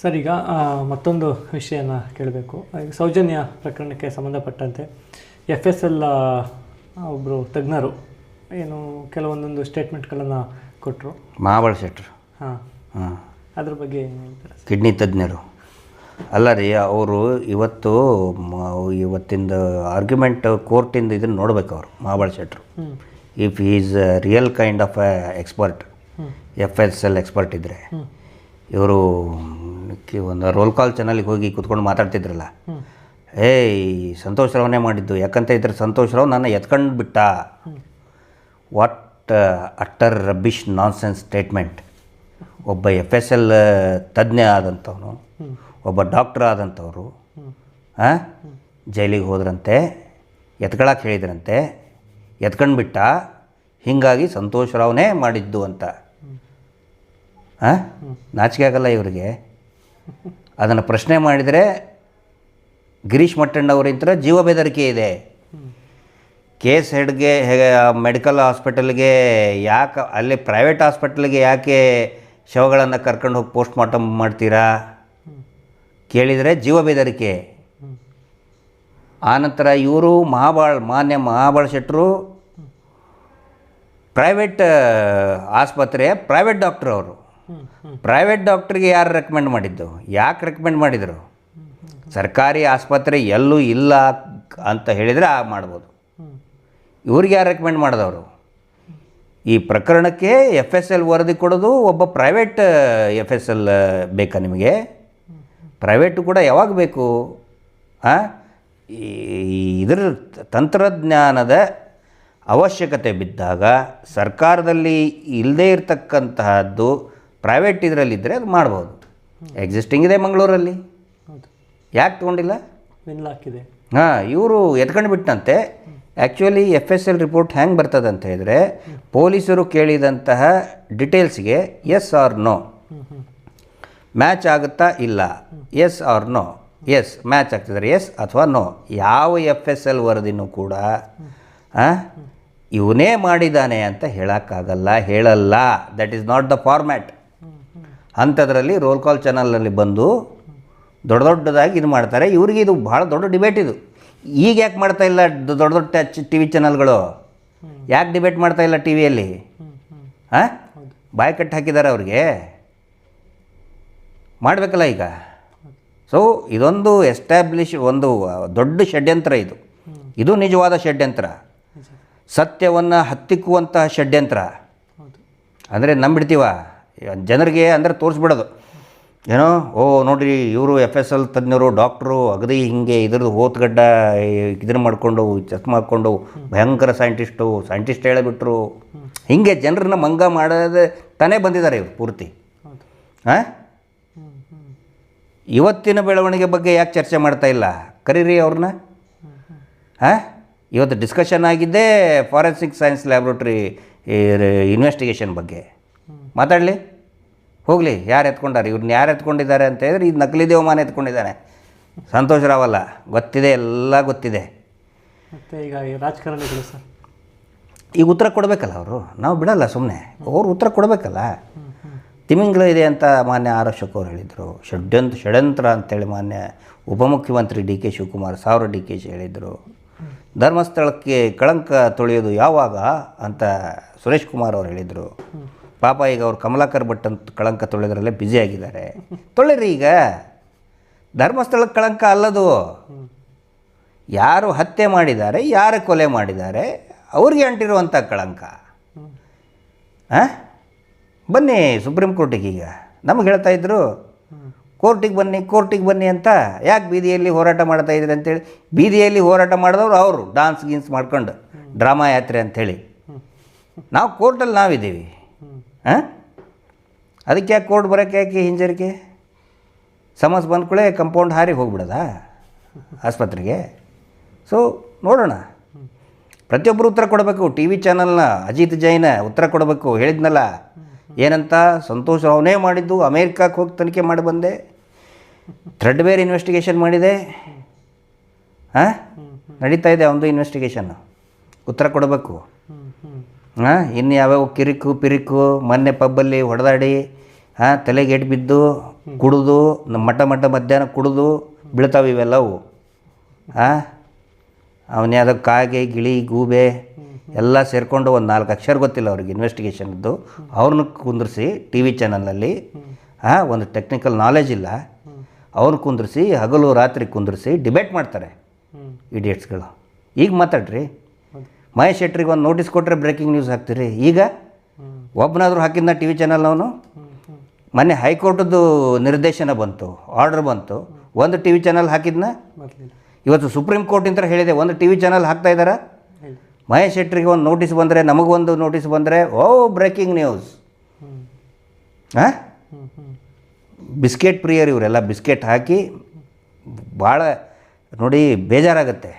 Sir, ಈಗ ಮತ್ತೊಂದು ವಿಷಯನ ಕೇಳಬೇಕು. ಈಗ ಸೌಜನ್ಯ ಪ್ರಕರಣಕ್ಕೆ ಸಂಬಂಧಪಟ್ಟಂತೆ FSL ಒಬ್ಬರು ತಜ್ಞರು ಏನು ಕೆಲವೊಂದೊಂದು ಸ್ಟೇಟ್ಮೆಂಟ್ಗಳನ್ನು ಕೊಟ್ಟರು. ಮಹಾಬಳ ಶೆಟ್ಟರು. ಹಾಂ, ಅದ್ರ ಬಗ್ಗೆ ಏನು ಹೇಳ್ತಾರೆ? ಕಿಡ್ನಿ ತಜ್ಞರು ಅಲ್ಲ ರೀ, ಅವರು ಇವತ್ತಿಂದ ಆರ್ಗ್ಯುಮೆಂಟ್ ಕೋರ್ಟಿಂದ ಇದನ್ನು ನೋಡ್ಬೇಕು. ಅವರು ಮಹಾಬಳ ಶೆಟ್ಟರು if is real kind of expert, FSL expert ಇದ್ದರೆ ಇವರು ಒಂದು ರೋಲ್ ಕಾಲ್ ಚಾನಲ್ಗೆ ಹೋಗಿ ಕೂತ್ಕೊಂಡು ಮಾತಾಡ್ತಿದ್ರಲ್ಲ, ಸಂತೋಷ್ ರಾವ್ನೇ ಮಾಡಿದ್ದು. ಯಾಕಂತ ಇದ್ರೆ ಸಂತೋಷ್ ರಾವ್ ನನ್ನ ಎತ್ಕೊಂಡು ಬಿಟ್ಟ. What utter rubbish nonsense statement. ಒಬ್ಬ FSL ತಜ್ಞ ಆದಂಥವನು, ಒಬ್ಬ ಡಾಕ್ಟ್ರ್ ಆದಂಥವ್ರು ಜೈಲಿಗೆ ಹೋದ್ರಂತೆ, ಎತ್ಕೊಳಕ್ಕೆ ಹೇಳಿದ್ರಂತೆ, ಎತ್ಕೊಂಡು ಬಿಟ್ಟ, ಹೀಗಾಗಿ ಸಂತೋಷ್ ರಾವ್ನೇ ಮಾಡಿದ್ದು ಅಂತ. ನಾಚಿಕೆ ಆಗಲ್ಲ ಇವರಿಗೆ? ಅದನ್ನು ಪ್ರಶ್ನೆ ಮಾಡಿದರೆ ಗಿರೀಶ್ ಮಟ್ಟಣ್ಣವರಿಂತ ಜೀವ ಬೆದರಿಕೆ ಇದೆ. ಕೇಸ್ ಹೆಡ್ಗೆ ಮೆಡಿಕಲ್ ಹಾಸ್ಪಿಟಲ್ಗೆ ಯಾಕೆ, ಅಲ್ಲಿ ಪ್ರೈವೇಟ್ ಹಾಸ್ಪಿಟಲ್ಗೆ ಯಾಕೆ ಶವಗಳನ್ನು ಕರ್ಕೊಂಡು ಹೋಗಿ ಪೋಸ್ಟ್ ಮಾರ್ಟಮ್ ಮಾಡ್ತೀರಾ ಕೇಳಿದರೆ ಜೀವ ಬೆದರಿಕೆ. ಆನಂತರ ಇವರು ಮಾನ್ಯ ಮಹಾಬಳ ಶೆಟ್ಟರು ಪ್ರೈವೇಟ್ ಆಸ್ಪತ್ರೆ ಪ್ರೈವೇಟ್ ಡಾಕ್ಟ್ರು. ಅವರು ಪ್ರೈವೇಟ್ ಡಾಕ್ಟ್ರಿಗೆ ಯಾರು ರೆಕಮೆಂಡ್ ಮಾಡಿದ್ದು? ಯಾಕೆ ರೆಕಮೆಂಡ್ ಮಾಡಿದರು? ಸರ್ಕಾರಿ ಆಸ್ಪತ್ರೆ ಎಲ್ಲೂ ಇಲ್ಲ ಅಂತ ಹೇಳಿದರೆ ಮಾಡ್ಬೋದು. ಇವ್ರಿಗೆ ಯಾರು ರೆಕಮೆಂಡ್ ಮಾಡಿದವರು? ಈ ಪ್ರಕರಣಕ್ಕೆ FSL ವರದಿ ಕೊಡೋದು ಒಬ್ಬ ಪ್ರೈವೇಟ್ FSL ಬೇಕಾ ನಿಮಗೆ? ಪ್ರೈವೇಟು ಕೂಡ ಯಾವಾಗ ಬೇಕು? ಇದರ ತಂತ್ರಜ್ಞಾನದ ಅವಶ್ಯಕತೆ ಬಿದ್ದಾಗ ಸರ್ಕಾರದಲ್ಲಿ ಇಲ್ಲದೇ ಇರತಕ್ಕಂತಹದ್ದು ಪ್ರೈವೇಟ್ ಇದರಲ್ಲಿದ್ದರೆ ಅದು ಮಾಡ್ಬೋದು. ಎಕ್ಸಿಸ್ಟಿಂಗ್ ಇದೆ ಮಂಗಳೂರಲ್ಲಿ, ಯಾಕೆ ತೊಗೊಂಡಿಲ್ಲ? ಹಾಕಿದೆ. ಇವರು ಎತ್ಕೊಂಡು ಬಿಟ್ಟಂತೆ. ಆ್ಯಕ್ಚುಲಿ FSL ರಿಪೋರ್ಟ್ ಹೆಂಗೆ ಬರ್ತದೆ ಅಂತ ಹೇಳಿದರೆ, ಪೊಲೀಸರು ಕೇಳಿದಂತಹ ಡಿಟೇಲ್ಸ್ಗೆ ಎಸ್ ಆರ್ ನೋ, ಮ್ಯಾಚ್ ಆಗುತ್ತಾ ಇಲ್ಲ, yes or no, yes match ಆಗ್ತಿದ್ದಾರೆ, ಎಸ್ ಅಥವಾ ನೋ. ಯಾವ FSL ವರದಿನೂ ಕೂಡ ಇವನೇ ಮಾಡಿದ್ದಾನೆ ಅಂತ ಹೇಳೋಕ್ಕಾಗಲ್ಲ, ಹೇಳಲ್ಲ. That is not the format. ಅಂಥದ್ರಲ್ಲಿ ರೋಲ್ ಕಾಲ್ ಚಾನಲ್ನಲ್ಲಿ ಬಂದು ದೊಡ್ಡದಾಗಿ ಇದು ಮಾಡ್ತಾರೆ. ಇವ್ರಿಗೆ ಇದು ಭಾಳ ದೊಡ್ಡ ಡಿಬೇಟ್. ಇದು ಈಗ ಯಾಕೆ ಮಾಡ್ತಾ ಇಲ್ಲ ದೊಡ್ಡ TV ಚಾನಲ್ಗಳು? ಯಾಕೆ ಡಿಬೇಟ್ ಮಾಡ್ತಾ ಇಲ್ಲ ಟಿ ವಿಯಲ್ಲಿ? ಬಾಯಿ ಕಟ್ಟಿ ಹಾಕಿದ್ದಾರೆ ಅವ್ರಿಗೆ, ಮಾಡಬೇಕಲ್ಲ ಈಗ. ಸೊ ಇದೊಂದು ಒಂದು ದೊಡ್ಡ ಷಡ್ಯಂತ್ರ. ಇದು ನಿಜವಾದ ಷಡ್ಯಂತ್ರ, ಸತ್ಯವನ್ನು ಹತ್ತಿಕ್ಕುವಂತಹ ಷಡ್ಯಂತ್ರ. ಅಂದರೆ ನಂಬಿಡ್ತೀವ ಜನರಿಗೆ, ಅಂದರೆ ತೋರಿಸ್ಬಿಡೋದು ಏನೋ, ನೋಡಿರಿ ಇವರು FSL ತಜ್ಞರು, ಡಾಕ್ಟ್ರು, ಅಗದಿ ಹಿಂಗೆ ಇದ್ರದ್ದು ಹೋತ್ಗಡ್ಡ ಇದನ್ನು ಮಾಡಿಕೊಂಡು ಚೆಕ್ ಮಾಡಿಕೊಂಡು ಭಯಂಕರ ಸೈಂಟಿಸ್ಟ್ ಹೇಳಿಬಿಟ್ರು. ಹೀಗೆ ಜನರನ್ನ ಮಂಗ ಮಾಡೋದು ತಾನೇ ಬಂದಿದ್ದಾರೆ ಇವರು ಪೂರ್ತಿ. ಇವತ್ತಿನ ಬೆಳವಣಿಗೆ ಬಗ್ಗೆ ಯಾಕೆ ಚರ್ಚೆ ಮಾಡ್ತಾ ಇಲ್ಲ? ಕರೀರಿ ಅವ್ರನ್ನ. ಇವತ್ತು ಡಿಸ್ಕಷನ್ ಆಗಿದ್ದೇ ಫಾರೆನ್ಸಿಕ್ ಸೈನ್ಸ್ ಲ್ಯಾಬ್ರೇಟ್ರಿ ಇನ್ವೆಸ್ಟಿಗೇಷನ್ ಬಗ್ಗೆ. ಮಾತಾಡಲಿ, ಹೋಗಲಿ. ಯಾರು ಎತ್ಕೊಂಡಾರೆ ಇವ್ರನ್ನ? ಯಾರು ಎತ್ಕೊಂಡಿದ್ದಾರೆ ಅಂತ ಹೇಳಿದ್ರೆ, ಇದು ನಕಲಿ ದೇವಮಾನ ಎತ್ಕೊಂಡಿದ್ದಾನೆ. ಸಂತೋಷ್ ರಾವ್ ಅಲ್ಲ, ಗೊತ್ತಿದೆ, ಎಲ್ಲ ಗೊತ್ತಿದೆ. ಮತ್ತು ಈಗ ರಾಜಕಾರಣಿಗಳು ಸರ್ ಈಗ ಉತ್ತರ ಕೊಡಬೇಕಲ್ಲ ಅವರು. ನಾವು ಬಿಡಲ್ಲ ಸುಮ್ಮನೆ, ಅವ್ರು ಉತ್ತರ ಕೊಡಬೇಕಲ್ಲ. ತಿಮಿಂಗ್ಲ ಇದೆ ಅಂತ ಮಾನ್ಯ ಆರ್ ಅಶೋಕ್ ಅವರು ಹೇಳಿದರು. ಷಡ್ಯಂತ್ರ ಅಂತೇಳಿ ಮಾನ್ಯ ಉಪಮುಖ್ಯಮಂತ್ರಿ DK ಶಿವಕುಮಾರ್ DK ಹೇಳಿದರು. ಧರ್ಮಸ್ಥಳಕ್ಕೆ ಕಳಂಕ ತೊಳೆಯೋದು ಯಾವಾಗ ಅಂತ ಸುರೇಶ್ ಕುಮಾರ್ ಅವರು ಹೇಳಿದರು. ಪಾಪ ಈಗ ಅವ್ರು ಕಮಲಾಕರ್ ಭಟ್ ಅಂತ ಕಳಂಕ ತೊಳೆದ್ರಲ್ಲೇ ಬ್ಯುಸಿ ಆಗಿದ್ದಾರೆ. ತೊಳೆರಿ ಈಗ. ಧರ್ಮಸ್ಥಳಕ್ಕೆ ಕಳಂಕ ಅಲ್ಲದು. ಯಾರು ಹತ್ಯೆ ಮಾಡಿದ್ದಾರೆ, ಯಾರು ಕೊಲೆ ಮಾಡಿದ್ದಾರೆ, ಅವ್ರಿಗೆ ಅಂಟಿರುವಂಥ ಕಳಂಕ. ಬನ್ನಿ ಸುಪ್ರೀಂ ಕೋರ್ಟಿಗೆ. ಈಗ ನಮಗೆ ಹೇಳ್ತಾ ಇದ್ರು ಕೋರ್ಟಿಗೆ ಬನ್ನಿ ಅಂತ. ಯಾಕೆ ಬೀದಿಯಲ್ಲಿ ಹೋರಾಟ ಮಾಡ್ತಾ ಇದ್ರಿ ಅಂತೇಳಿ. ಬೀದಿಯಲ್ಲಿ ಹೋರಾಟ ಮಾಡಿದವರು ಅವರು ಡಾನ್ಸ್ ಗೀನ್ಸ್ ಮಾಡ್ಕೊಂಡು ಡ್ರಾಮಾ ಯಾತ್ರೆ ಅಂಥೇಳಿ. ನಾವು ಕೋರ್ಟಲ್ಲಿ ನಾವಿದ್ದೀವಿ. ಅದಕ್ಕೆ ಯಾಕೆ ಕೋರ್ಟ್ ಬರೋಕ್ಕೆ ಯಾಕೆ ಹಿಂಜರಿಕೆ? ಸಮಸ್ಯೆ ಬಂದ್ಕೊಳ್ಳೆ ಕಂಪೌಂಡ್ ಹಾರಿ ಹೋಗ್ಬಿಡೋದಾ ಆಸ್ಪತ್ರೆಗೆ? ಸೊ ನೋಡೋಣ, ಪ್ರತಿಯೊಬ್ಬರು ಉತ್ತರ ಕೊಡಬೇಕು. TV ಚಾನಲ್ನ ಅಜಿತ್ ಜೈನ ಉತ್ತರ ಕೊಡಬೇಕು. ಹೇಳಿದ್ನಲ್ಲ ಏನಂತ, ಸಂತೋಷ್ ರಾವ್ನೇ ಮಾಡಿದ್ದು, ಅಮೇರಿಕಕ್ಕೆ ಹೋಗಿ ತನಿಖೆ ಮಾಡಿ ಬಂದೆ, ಥ್ರೆಡ್ವೇರ್ ಇನ್ವೆಸ್ಟಿಗೇಷನ್ ಮಾಡಿದೆ, ನಡೀತಾ ಇದೆ ಅವನದು ಇನ್ವೆಸ್ಟಿಗೇಷನ್ನು. ಉತ್ತರ ಕೊಡಬೇಕು. ಇನ್ನು ಯಾವ್ಯಾವ ಕಿರಿಕು ಪಿರಿಕು, ಮೊನ್ನೆ ಪಬ್ಬಲ್ಲಿ ಹೊಡೆದಾಡಿ ತಲೆಗೆ ಏಟು ಬಿದ್ದು ಕುಡಿದು ಮಟ್ಟ ಮಧ್ಯಾಹ್ನ ಕುಡಿದು ಬೀಳ್ತಾವೆ ಇವೆಲ್ಲವು. ಅವನ್ಯಾವುದೋ ಕಾಗೆ ಗಿಳಿ ಗೂಬೆ ಎಲ್ಲ ಸೇರಿಕೊಂಡು ಒಂದು 4 ಅಕ್ಷರ ಗೊತ್ತಿಲ್ಲ ಅವ್ರಿಗೆ ಇನ್ವೆಸ್ಟಿಗೇಷನ್ದು, ಅವ್ರನ್ನ ಕುಂದಿರಿಸಿ ಟಿ ವಿ ಚಾನಲ್ನಲ್ಲಿ ಒಂದು ಟೆಕ್ನಿಕಲ್ ನಾಲೆಜ್ ಇಲ್ಲ, ಅವ್ರನ್ನ ಕುಂದಿರಿಸಿ ಹಗಲು ರಾತ್ರಿ ಕುಂದಿರಿಸಿ ಡಿಬೇಟ್ ಮಾಡ್ತಾರೆ ಇಡಿಯಟ್ಸ್ಗಳು. ಈಗ ಮಾತಾಡ್ರಿ, ಮಹೇಶ್ ಶೆಟ್ರಿಗೆ ಒಂದು ನೋಟಿಸ್ ಕೊಟ್ಟರೆ ಬ್ರೇಕಿಂಗ್ ನ್ಯೂಸ್ ಹಾಕ್ತೀರಿ. ಈಗ ಒಬ್ಬನಾದರೂ ಹಾಕಿದ್ನ ಟಿ ವಿ ಚಾನಲ್ ಅವನು. ಮೊನ್ನೆ ಹೈಕೋರ್ಟದ್ದು ನಿರ್ದೇಶನ ಬಂತು, ಆರ್ಡರ್ ಬಂತು, ಒಂದು ಟಿ ವಿ ಚಾನಲ್ ಹಾಕಿದ್ನ. ಇವತ್ತು ಸುಪ್ರೀಂ ಕೋರ್ಟಿಂದ ಹೇಳಿದೆ ಒಂದು ಟಿ ವಿ ಚಾನಲ್ ಹಾಕ್ತಾ ಇದ್ದಾರೆ. ಮಹೇಶ್ ಶೆಟ್ರಿಗೆ ಒಂದು ನೋಟಿಸ್ ಬಂದರೆ, ನಮಗೊಂದು ನೋಟಿಸ್ ಬಂದರೆ ಬ್ರೇಕಿಂಗ್ ನ್ಯೂಸ್. ಬಿಸ್ಕೆಟ್ ಪ್ರಿಯರ್ ಇವರೆಲ್ಲ, ಬಿಸ್ಕೆಟ್ ಹಾಕಿ ಭಾಳ ನೋಡಿ ಬೇಜಾರಾಗುತ್ತೆ.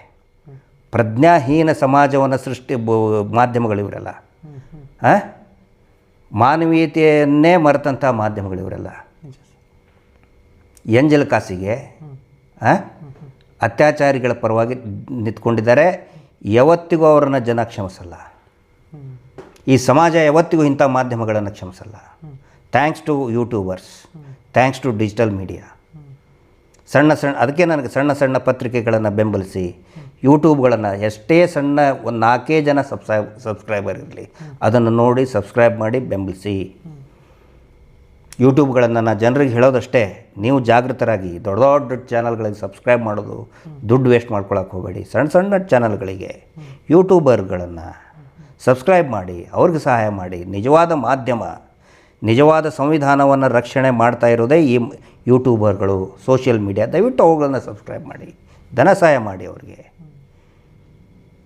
ಪ್ರಜ್ಞಾಹೀನ ಸಮಾಜವನ್ನು ಮಾಧ್ಯಮಗಳು ಇವರೆಲ್ಲ, ಮಾನವೀಯತೆಯನ್ನೇ ಮರೆತಂಥ ಮಾಧ್ಯಮಗಳು ಇವರೆಲ್ಲ. ಎಂಜಲ್ ಕಾಸಿಗೆ ಅತ್ಯಾಚಾರಿಗಳ ಪರವಾಗಿ ನಿಂತ್ಕೊಂಡಿದ್ದಾರೆ. ಯಾವತ್ತಿಗೂ ಅವರನ್ನು ಜನ ಕ್ಷಮಿಸಲ್ಲ. ಈ ಸಮಾಜ ಯಾವತ್ತಿಗೂ ಇಂಥ ಮಾಧ್ಯಮಗಳನ್ನು ಕ್ಷಮಿಸಲ್ಲ. Thanks to YouTubers, thanks to digital media. ಅದಕ್ಕೆ ನನಗೆ ಸಣ್ಣ ಪತ್ರಿಕೆಗಳನ್ನು ಬೆಂಬಲಿಸಿ, ಯೂಟ್ಯೂಬ್ಗಳನ್ನು ಎಷ್ಟೇ ಸಣ್ಣ ಒಂದು 4 ಜನ ಸಬ್ಸ್ಕ್ರೈಬರ್ ಇರಲಿ, ಅದನ್ನು ನೋಡಿ ಸಬ್ಸ್ಕ್ರೈಬ್ ಮಾಡಿ ಬೆಂಬಲಿಸಿ. ಯೂಟ್ಯೂಬ್ಗಳನ್ನು ನಾನು ಜನರಿಗೆ ಹೇಳೋದಷ್ಟೇ, ನೀವು ಜಾಗೃತರಾಗಿ ದೊಡ್ಡ ಚಾನಲ್ಗಳಿಗೆ ಸಬ್ಸ್ಕ್ರೈಬ್ ಮಾಡೋದು, ದುಡ್ಡು ವೇಸ್ಟ್ ಮಾಡ್ಕೊಳಕ್ಕೆ ಹೋಗಬೇಡಿ. ಸಣ್ಣ ಚಾನಲ್ಗಳಿಗೆ ಯೂಟ್ಯೂಬರ್ಗಳನ್ನು ಸಬ್ಸ್ಕ್ರೈಬ್ ಮಾಡಿ, ಅವ್ರಿಗೆ ಸಹಾಯ ಮಾಡಿ. ನಿಜವಾದ ಮಾಧ್ಯಮ, ನಿಜವಾದ ಸಂವಿಧಾನವನ್ನು ರಕ್ಷಣೆ ಮಾಡ್ತಾ ಇರೋದೇ ಈ ಯೂಟ್ಯೂಬರ್ಗಳು, ಸೋಷಿಯಲ್ ಮೀಡಿಯಾ. ದಯವಿಟ್ಟು ಅವುಗಳನ್ನು ಸಬ್ಸ್ಕ್ರೈಬ್ ಮಾಡಿ, ಧನ ಸಹಾಯ ಮಾಡಿ ಅವ್ರಿಗೆ.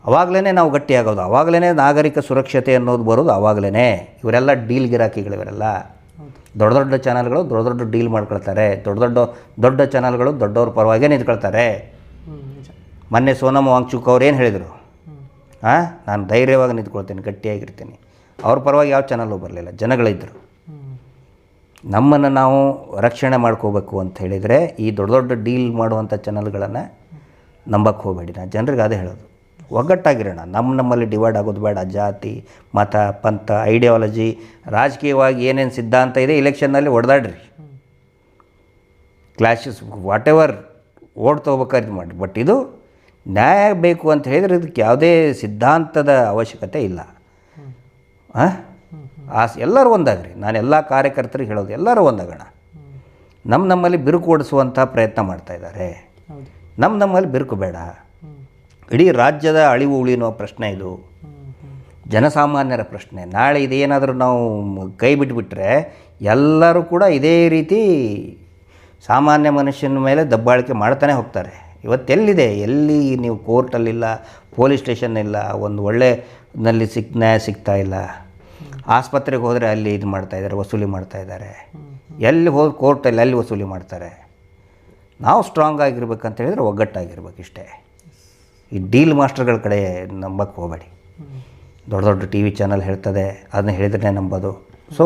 ಅವಾಗಲೇ ನಾವು ಗಟ್ಟಿಯಾಗೋದು, ಆವಾಗಲೇ ನಾಗರಿಕ ಸುರಕ್ಷತೆ ಅನ್ನೋದು ಬರೋದು ಆವಾಗಲೇ. ಇವರೆಲ್ಲ ಡೀಲ್ ಗಿರಾಕಿಗಳು, ಇವರೆಲ್ಲ ದೊಡ್ಡ ಚಾನಲ್ಗಳು ದೊಡ್ಡ ಡೀಲ್ ಮಾಡ್ಕೊಳ್ತಾರೆ. ದೊಡ್ಡ ಚಾನಲ್ಗಳು ದೊಡ್ಡವ್ರ ಪರವಾಗೇ ನಿಂತ್ಕೊಳ್ತಾರೆ. ಮೊನ್ನೆ ಸೋನಮ್ ವಾಂಗ್ಚುಕ್ ಅವ್ರು ಏನು ಹೇಳಿದರು, ನಾನು ಧೈರ್ಯವಾಗಿ ನಿಂತ್ಕೊಳ್ತೀನಿ, ಗಟ್ಟಿಯಾಗಿರ್ತೀನಿ. ಅವ್ರ ಪರವಾಗಿ ಯಾವ ಚಾನಲ್ಲು ಬರಲಿಲ್ಲ, ಜನಗಳಿದ್ದರು. ನಮ್ಮನ್ನು ನಾವು ರಕ್ಷಣೆ ಮಾಡ್ಕೋಬೇಕು ಅಂತ ಹೇಳಿದರೆ ಈ ದೊಡ್ಡ ಡೀಲ್ ಮಾಡುವಂಥ ಚಾನಲ್ಗಳನ್ನು ನಂಬಕ್ಕೆ ಹೋಗಬೇಡಿ. ನಾನು ಜನರಿಗೆ ಅದೇ ಹೇಳೋದು, ಒಗ್ಗಟ್ಟಾಗಿರೋಣ. ನಮ್ಮಲ್ಲಿ ಡಿವೈಡ್ ಆಗೋದು ಬೇಡ. ಜಾತಿ, ಮತ, ಪಂಥ, ಐಡಿಯಾಲಜಿ, ರಾಜಕೀಯವಾಗಿ ಏನೇನು ಸಿದ್ಧಾಂತ ಇದೆ ಇಲೆಕ್ಷನ್ನಲ್ಲಿ ಹೊಡೆದಾಡ್ರಿ, ಕ್ಲಾಶಸ್ ವಾಟ್ ಎವರ್ ಓಟ್ ತೊಗೋಬೇಕಾದ್ರೆ ಮಾಡಿ. ಬಟ್ ಇದು ನ್ಯಾಯ ಬೇಕು ಅಂತ ಹೇಳಿದರೆ ಇದಕ್ಕೆ ಯಾವುದೇ ಸಿದ್ಧಾಂತದ ಅವಶ್ಯಕತೆ ಇಲ್ಲ. ಎಲ್ಲರೂ ಒಂದಾಗ್ರಿ. ನಾನು ಎಲ್ಲ ಕಾರ್ಯಕರ್ತರಿಗೆ ಹೇಳೋದು, ಎಲ್ಲರೂ ಒಂದಾಗೋಣ. ನಮ್ಮಲ್ಲಿ ಬಿರುಕು ಓಡಿಸುವಂಥ ಪ್ರಯತ್ನ ಮಾಡ್ತಾಯಿದ್ದಾರೆ. ನಮ್ಮಲ್ಲಿ ಬಿರುಕು ಬೇಡ. ಇಡೀ ರಾಜ್ಯದ ಅಳಿವು ಉಳಿನೋ ಪ್ರಶ್ನೆ ಇದು, ಜನಸಾಮಾನ್ಯರ ಪ್ರಶ್ನೆ. ನಾಳೆ ಇದೇನಾದರೂ ನಾವು ಕೈ ಬಿಟ್ಟುಬಿಟ್ರೆ ಎಲ್ಲರೂ ಕೂಡ ಇದೇ ರೀತಿ ಸಾಮಾನ್ಯ ಮನುಷ್ಯನ ಮೇಲೆ ದಬ್ಬಾಳಿಕೆ ಮಾಡ್ತಾನೆ ಹೋಗ್ತಾರೆ. ಇವತ್ತೆಲ್ಲಿದೆ, ಎಲ್ಲಿ ನೀವು ಕೋರ್ಟಲ್ಲಿಲ್ಲ, ಪೊಲೀಸ್ ಸ್ಟೇಷನ್ ಇಲ್ಲ, ಒಂದು ಒಳ್ಳೆಯಲ್ಲಿ ನ್ಯಾಯ ಸಿಗ್ತಾ ಇಲ್ಲ. ಆಸ್ಪತ್ರೆಗೆ ಹೋದರೆ ಅಲ್ಲಿ ಇದು ಮಾಡ್ತಾಯಿದ್ದಾರೆ, ವಸೂಲಿ ಮಾಡ್ತಾಯಿದ್ದಾರೆ. ಎಲ್ಲಿ ಹೋಗಿ ಕೋರ್ಟಲ್ಲಿ ಅಲ್ಲಿ ವಸೂಲಿ ಮಾಡ್ತಾರೆ. ನಾವು ಸ್ಟ್ರಾಂಗ್ ಆಗಿರ್ಬೇಕಂತ ಹೇಳಿದರೆ ಒಗ್ಗಟ್ಟಾಗಿರ್ಬೇಕು ಇಷ್ಟೇ. ಈ ಡೀಲ್ ಮಾಸ್ಟರ್ಗಳ ಕಡೆ ನಂಬಕ್ಕೆ ಹೋಗಬೇಡಿ. ದೊಡ್ಡ ಟಿ ವಿ ಚಾನಲ್ ಹೇಳ್ತದೆ, ಅದನ್ನ ಹೇಳಿದ್ರೆ ನಂಬೋದು. So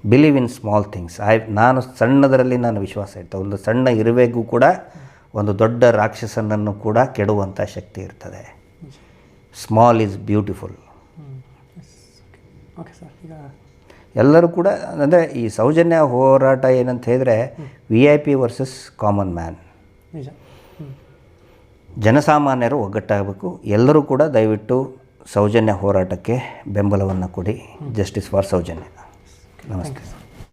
believe in small things. ನಾನು ಸಣ್ಣದರಲ್ಲಿ ನಾನು ವಿಶ್ವಾಸ ಇರ್ತದೆ. ಒಂದು ಸಣ್ಣ ಇರುವೆಗೂ ಕೂಡ ಒಂದು ದೊಡ್ಡ ರಾಕ್ಷಸನನ್ನು ಕೂಡ ಕೆಡುವಂಥ ಶಕ್ತಿ ಇರ್ತದೆ. Small is beautiful. Okay sir, ಈಗ ಎಲ್ಲರೂ ಕೂಡ ಅಂದರೆ ಈ ಸೌಜನ್ಯ ಹೋರಾಟ ಏನಂತ ಹೇಳಿದರೆ VIP ವರ್ಸಸ್ ಕಾಮನ್ ಮ್ಯಾನ್. ನಿಜ. ಜನಸಾಮಾನ್ಯರು ಒಗ್ಗಟ್ಟಾಗಬೇಕು. ಎಲ್ಲರೂ ಕೂಡ ದಯವಿಟ್ಟು ಸೌಜನ್ಯ ಹೋರಾಟಕ್ಕೆ ಬೆಂಬಲವನ್ನು ಕೊಡಿ. Justice for Sowjanya. ನಮಸ್ತೆ.